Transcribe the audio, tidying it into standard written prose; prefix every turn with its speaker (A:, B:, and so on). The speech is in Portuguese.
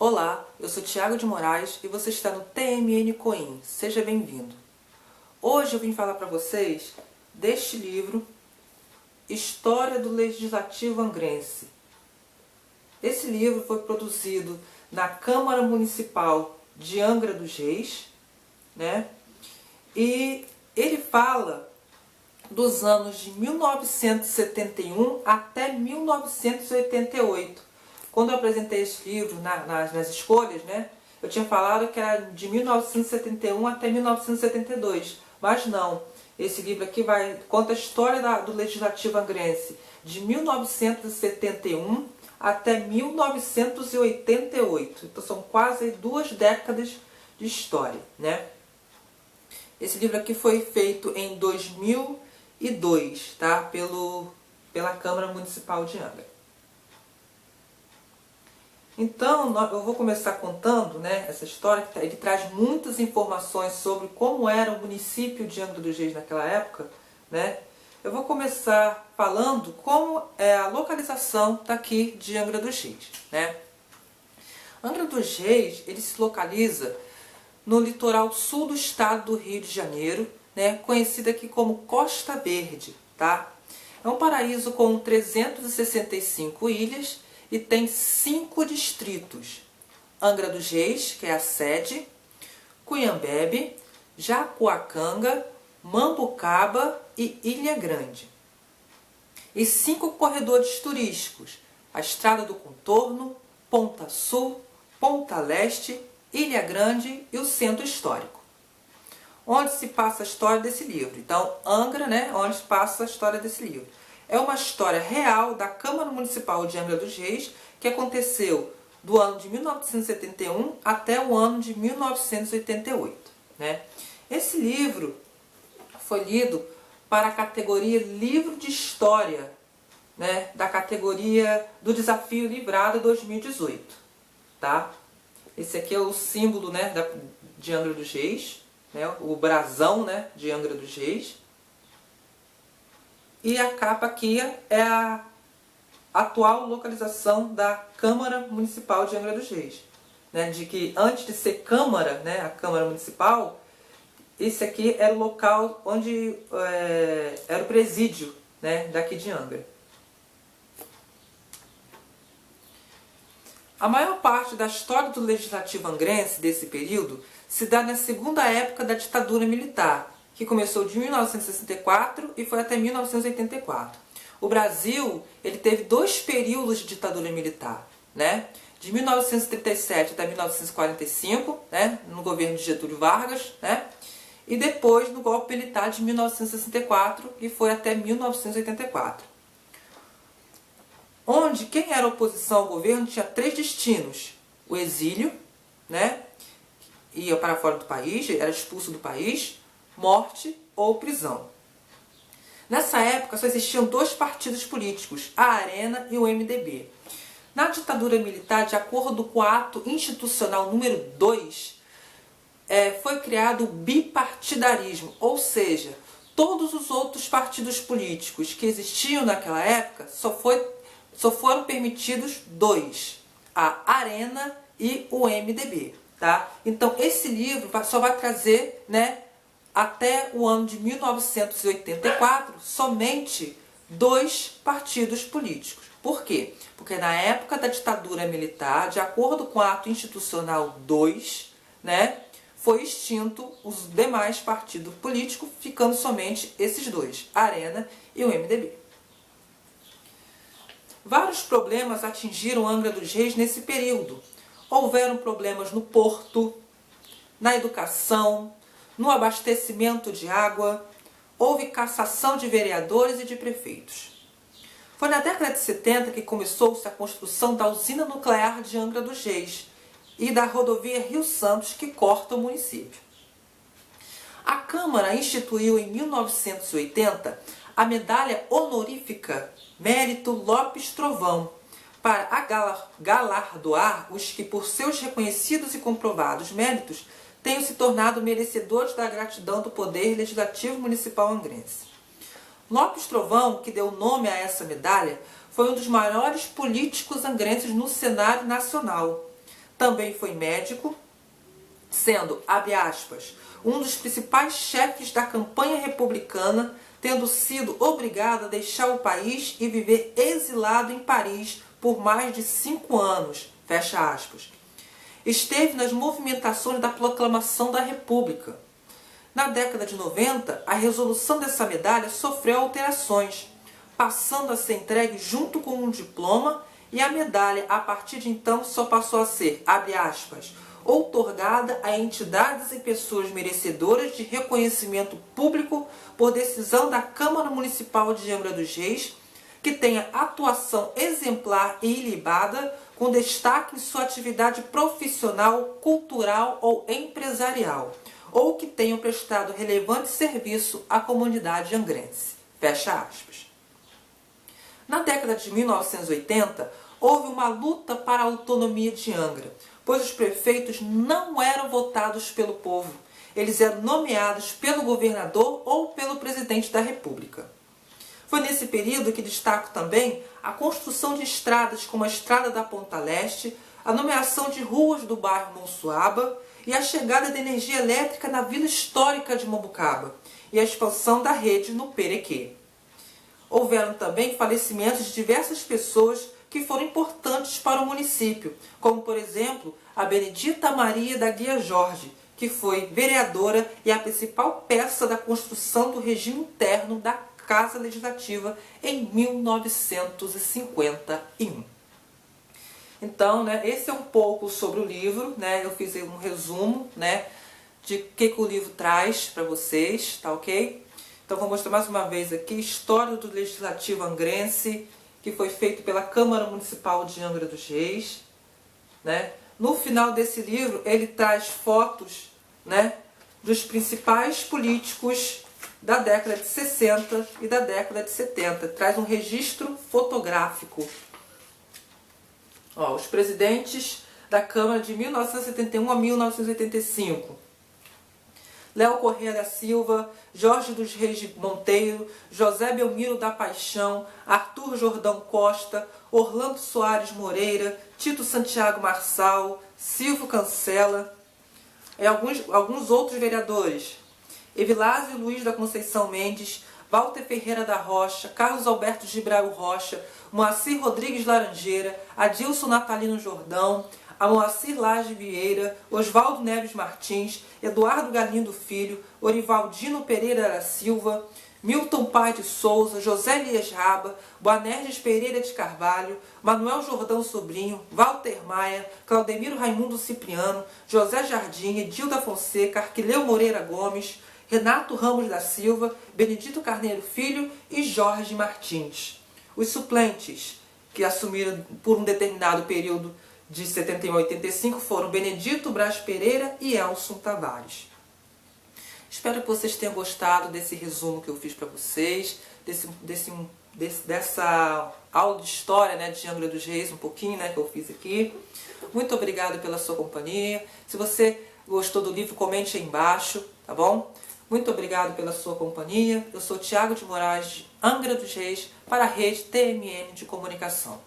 A: Olá, eu sou Thiago de Moraes e você está no TMN Coin. Seja bem-vindo. Hoje eu vim falar para vocês deste livro, História do Legislativo Angrense. Esse livro foi produzido na Câmara Municipal de Angra dos Reis, né? E ele fala dos anos de 1971 até 1988. Quando eu apresentei esse livro nas escolhas, né, eu tinha falado que era de 1971 até 1972. Mas não, esse livro aqui conta a história do Legislativo Angrense de 1971 até 1988. Então são quase 2 décadas de história, né? Esse livro aqui foi feito em 2002, tá? Pela Câmara Municipal de Angra. Então, eu vou começar contando, né, essa história, que ele traz muitas informações sobre como era o município de Angra dos Reis naquela época, né? Eu vou começar falando como é a localização daqui de Angra dos Reis, né? Angra dos Reis, ele se localiza no litoral sul do estado do Rio de Janeiro, né, conhecida aqui como Costa Verde, tá? É um paraíso com 365 ilhas e tem 5 distritos: Angra dos Reis, que é a sede, Cunhambebe, Jacuacanga, Mambucaba e Ilha Grande. E 5 corredores turísticos: a Estrada do Contorno, Ponta Sul, Ponta Leste, Ilha Grande e o Centro Histórico, onde se passa a história desse livro. Então, Angra, né, onde se passa a história desse livro. É uma história real da Câmara Municipal de Angra dos Reis, que aconteceu do ano de 1971 até o ano de 1988. Né? Esse livro foi lido para a categoria Livro de História, né, da categoria do Desafio Livrado 2018. Tá? Esse aqui é o símbolo, né, de Angra dos Reis, né, o brasão, né, de Angra dos Reis. E a capa aqui é a atual localização da Câmara Municipal de Angra dos Reis. Né, de que antes de ser Câmara, né, a Câmara Municipal, esse aqui era o local onde era o presídio, né, daqui de Angra. A maior parte da história do Legislativo Angrense desse período se dá na segunda época da ditadura militar, que começou de 1964 e foi até 1984. O Brasil, ele teve 2 períodos de ditadura militar, né? De 1937 até 1945, né, no governo de Getúlio Vargas, né? E depois no golpe militar de 1964, que foi até 1984. Onde quem era oposição ao governo tinha 3 destinos: o exílio, né, ia para fora do país, era expulso do país, morte ou prisão. Nessa época só existiam 2 partidos políticos, a Arena e o MDB. Na ditadura militar, de acordo com o ato institucional número 2, foi criado o bipartidarismo, ou seja, todos os outros partidos políticos que existiam naquela época só foram permitidos 2, a Arena e o MDB. Tá? Então esse livro só vai trazer, né, até o ano de 1984 somente 2 partidos políticos. Por quê? Porque na época da ditadura militar, de acordo com o ato institucional 2, né, foi extinto os demais partidos políticos, ficando somente esses 2, a Arena e o MDB. Vários problemas atingiram Angra dos Reis nesse período. Houveram problemas no porto, na educação, no abastecimento de água, houve cassação de vereadores e de prefeitos. Foi na década de 70 que começou-se a construção da usina nuclear de Angra dos Reis e da rodovia Rio Santos, que corta o município. A Câmara instituiu em 1980 a medalha honorífica Mérito Lopes Trovão, para galardoar os que, por seus reconhecidos e comprovados méritos, tenham se tornado merecedores da gratidão do Poder Legislativo Municipal Angrense. Lopes Trovão, que deu nome a essa medalha, foi um dos maiores políticos angrenses no cenário nacional. também foi médico, sendo, abre aspas, um dos principais chefes da campanha republicana, tendo sido obrigado a deixar o país e viver exilado em Paris por mais de 5 anos, fecha aspas. Esteve nas movimentações da proclamação da República. Na década de 90, a resolução dessa medalha sofreu alterações, passando a ser entregue junto com um diploma, e a medalha, a partir de então, só passou a ser, abre aspas, outorgada a entidades e pessoas merecedoras de reconhecimento público por decisão da Câmara Municipal de Angra dos Reis, que tenha atuação exemplar e ilibada, com destaque em sua atividade profissional, cultural ou empresarial, ou que tenham prestado relevante serviço à comunidade angrense. Fecha aspas. Na década de 1980, houve uma luta para a autonomia de Angra, pois os prefeitos não eram votados pelo povo, eles eram nomeados pelo governador ou pelo presidente da República. Foi nesse período que destaco também a construção de estradas como a Estrada da Ponta Leste, a nomeação de ruas do bairro Monsuaba e a chegada da energia elétrica na Vila Histórica de Mombucaba e a expansão da rede no Perequê. Houveram também falecimentos de diversas pessoas que foram importantes para o município, como por exemplo a Benedita Maria da Guia Jorge, que foi vereadora e a principal peça da construção do regime interno da Casa Legislativa em 1951. Então, esse é um pouco sobre o livro, eu fiz um resumo, de o que o livro traz para vocês, tá ok? Então vou mostrar mais uma vez aqui História do Legislativo Angrense, que foi feito pela Câmara Municipal de Angra dos Reis, No final desse livro ele traz fotos, dos principais políticos da década de 60 e da década de 70. Traz um registro fotográfico. Os presidentes da Câmara de 1971 a 1985. Léo Corrêa da Silva, Jorge dos Reis Monteiro, José Belmiro da Paixão, Arthur Jordão Costa, Orlando Soares Moreira, Tito Santiago Marçal, Silvio Cancela e alguns outros vereadores. Evilásio Luiz da Conceição Mendes, Walter Ferreira da Rocha, Carlos Alberto Gibrail Rocha, Moacir Rodrigues Laranjeira, Adilson Natalino Jordão, Moacir Lage Vieira, Oswaldo Neves Martins, Eduardo Galindo Filho, Orivaldino Pereira da Silva, Milton Paz de Souza, José Elias Raba, Boanerges Pereira de Carvalho, Manuel Jordão Sobrinho, Walter Maia, Claudemiro Raimundo Cipriano, José Jardim, Edilda Fonseca, Arquileu Moreira Gomes, Renato Ramos da Silva, Benedito Carneiro Filho e Jorge Martins. Os suplentes que assumiram por um determinado período de 71 a 85 foram Benedito Braz Pereira e Elson Tavares. Espero que vocês tenham gostado desse resumo que eu fiz para vocês, dessa aula de história de Angra dos Reis, um pouquinho que eu fiz aqui. Muito obrigado pela sua companhia. Se você gostou do livro, comente aí embaixo, tá bom? Muito obrigado pela sua companhia. Eu sou Thiago de Moraes, de Angra dos Reis, para a Rede TMN de Comunicação.